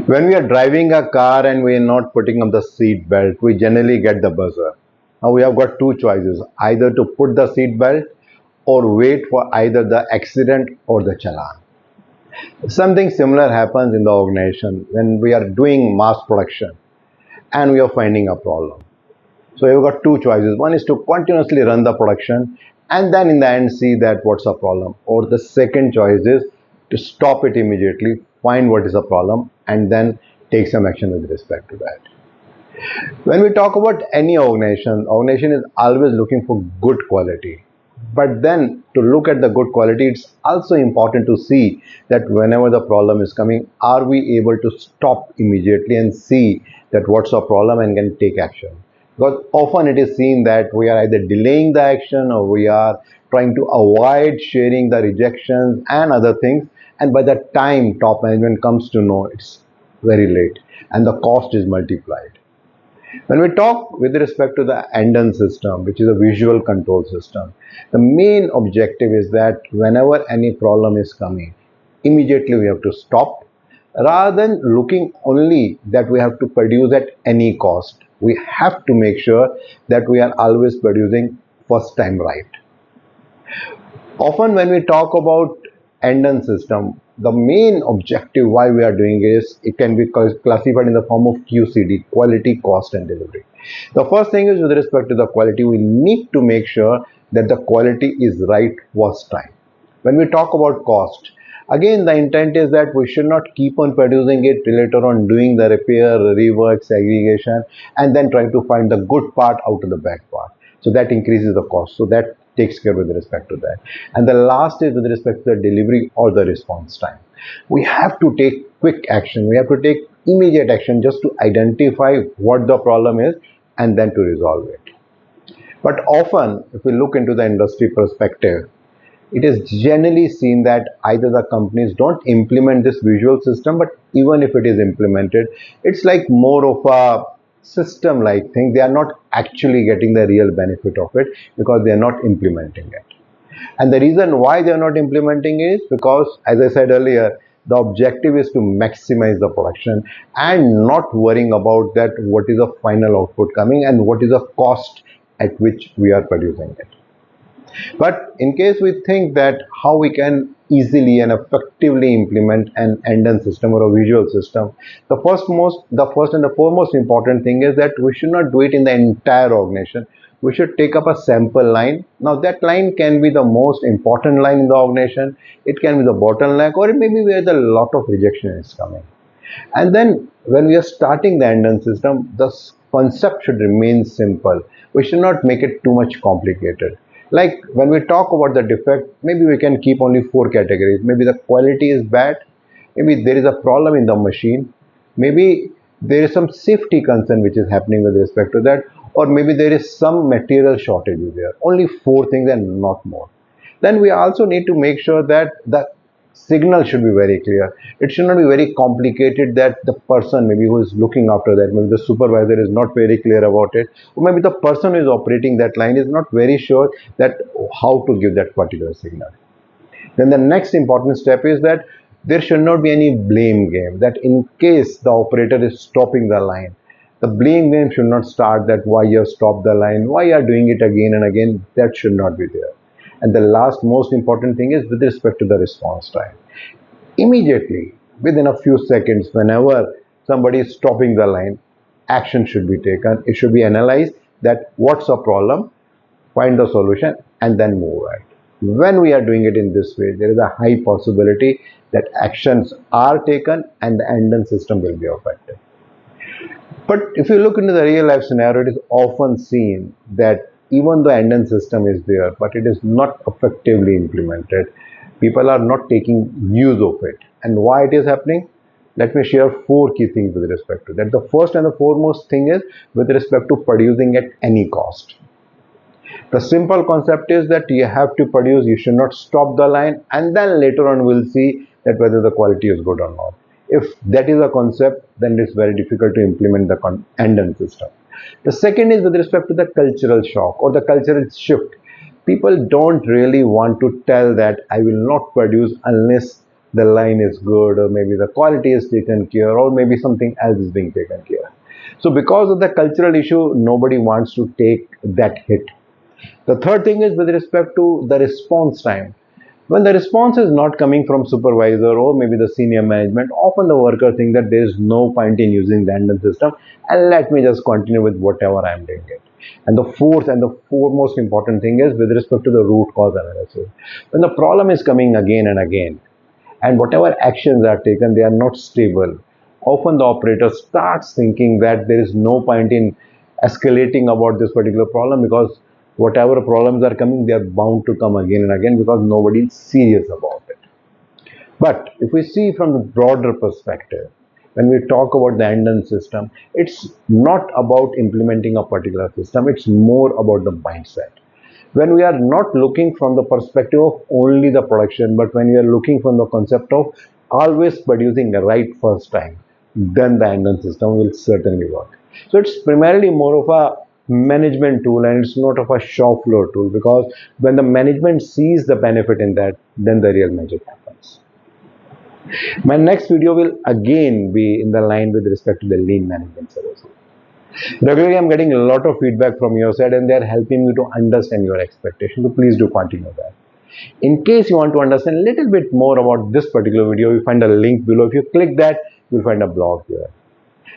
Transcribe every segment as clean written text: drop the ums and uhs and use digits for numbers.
When we are driving a car and we are not putting on the seat belt, we generally get the buzzer. Now we have got two choices, either to put the seat belt or wait for either the accident or the challan. Something similar happens in the organization when we are doing mass production and we are finding a problem. So you've got two choices. One is to continuously run the production and then in the end see that what's the problem. Or the second choice is to stop it immediately, find what is the problem and then take some action with respect to that. When we talk about any organization is always looking for good quality. But then to look at the good quality, it's also important to see that whenever the problem is coming, are we able to stop immediately and see that what's the problem and can take action. Because often it is seen that we are either delaying the action or we are trying to avoid sharing the rejections and other things. And by the time top management comes to know, it's very late and the cost is multiplied. When we talk with respect to the Andon system, which is a visual control system, the main objective is that whenever any problem is coming, immediately we have to stop. Rather than looking only that we have to produce at any cost, we have to make sure that we are always producing first time right. Often when we talk about Andon system, the main objective why we are doing is it can be classified in the form of QCD, quality, cost and delivery. The first thing is with respect to the quality, we need to make sure that the quality is right first time. When we talk about cost, again the intent is that we should not keep on producing it later on doing the repair, rework, segregation and then trying to find the good part out of the bad part. So that increases the cost. So that takes care with respect to that. And the last is with respect to the delivery or the response time. We have to take quick action. We have to take immediate action just to identify what the problem is and then to resolve it. But often, if we look into the industry perspective, it is generally seen that either the companies don't implement this visual system, but even if it is implemented, it's like more of a system like thing. They are not actually getting the real benefit of it because they are not implementing it. And the reason why they are not implementing it is because, as I said earlier, the objective is to maximize the production and not worrying about that what is the final output coming and what is the cost at which we are producing it. But in case we think that how we can easily and effectively implement an Andon system or a visual system, the first and the foremost important thing is that we should not do it in the entire organization. We should take up a sample line. Now that line can be the most important line in the organization. It can be the bottleneck or it may be where the lot of rejection is coming. And then when we are starting the Andon system, the concept should remain simple. We should not make it too much complicated. Like when we talk about the defect, maybe we can keep only 4 categories. Maybe the quality is bad, maybe there is a problem in the machine, maybe there is some safety concern which is happening with respect to that, or maybe there is some material shortage there. Only 4 things and not more. Then we also need to make sure that the signal should be very clear. It should not be very complicated that the person maybe who is looking after that, maybe the supervisor is not very clear about it, or maybe the person who is operating that line is not very sure that how to give that particular signal. Then the next important step is that there should not be any blame game, that in case the operator is stopping the line, the blame game should not start that why you have stopped the line, why you are doing it again and again. That should not be there. And the last most important thing is with respect to the response time. Immediately, within a few seconds, whenever somebody is stopping the line, action should be taken. It should be analyzed that what's the problem, find the solution and then move ahead. When we are doing it in this way, there is a high possibility that actions are taken and the Andon system will be effective. But if you look into the real life scenario, it is often seen that even the Andon system is there, but it is not effectively implemented. People are not taking use of it. And why it is happening? Let me share 4 key things with respect to that. The first and the foremost thing is with respect to producing at any cost. The simple concept is that you have to produce, you should not stop the line and then later on we'll see that whether the quality is good or not. If that is a concept, then it's very difficult to implement the Andon system. The second is with respect to the cultural shock or the cultural shift. People don't really want to tell that I will not produce unless the line is good, or maybe the quality is taken care, or maybe something else is being taken care. So because of the cultural issue, nobody wants to take that hit. The third thing is with respect to the response time. When the response is not coming from supervisor or maybe the senior management, often the worker think that there is no point in using the Andon system and let me just continue with whatever I am doing it. And the fourth and the foremost important thing is with respect to the root cause analysis. When the problem is coming again and again, and whatever actions are taken, they are not stable. Often the operator starts thinking that there is no point in escalating about this particular problem because whatever problems are coming, they are bound to come again and again because nobody is serious about it. But if we see from the broader perspective, when we talk about the Andon system, it's not about implementing a particular system, it's more about the mindset. When we are not looking from the perspective of only the production, but when we are looking from the concept of always producing the right first time, then the Andon system will certainly work. So it's primarily more of a management tool and it's not of a shop floor tool, because when the management sees the benefit in that, then the real magic happens. My next video will again be in the line with respect to the lean management services. Regularly, I'm getting a lot of feedback from your side and they are helping me to understand your expectations. So please do continue that. In case you want to understand a little bit more about this particular video, you find a link below. If you click that, you'll find a blog here.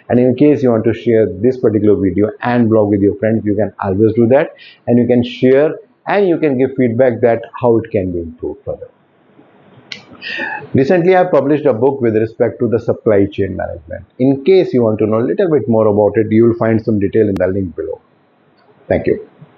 And in case you want to share this particular video and blog with your friends, you can always do that. And you can share and you can give feedback that how it can be improved further. Recently, I published a book with respect to the supply chain management. In case you want to know a little bit more about it, you will find some detail in the link below. Thank you.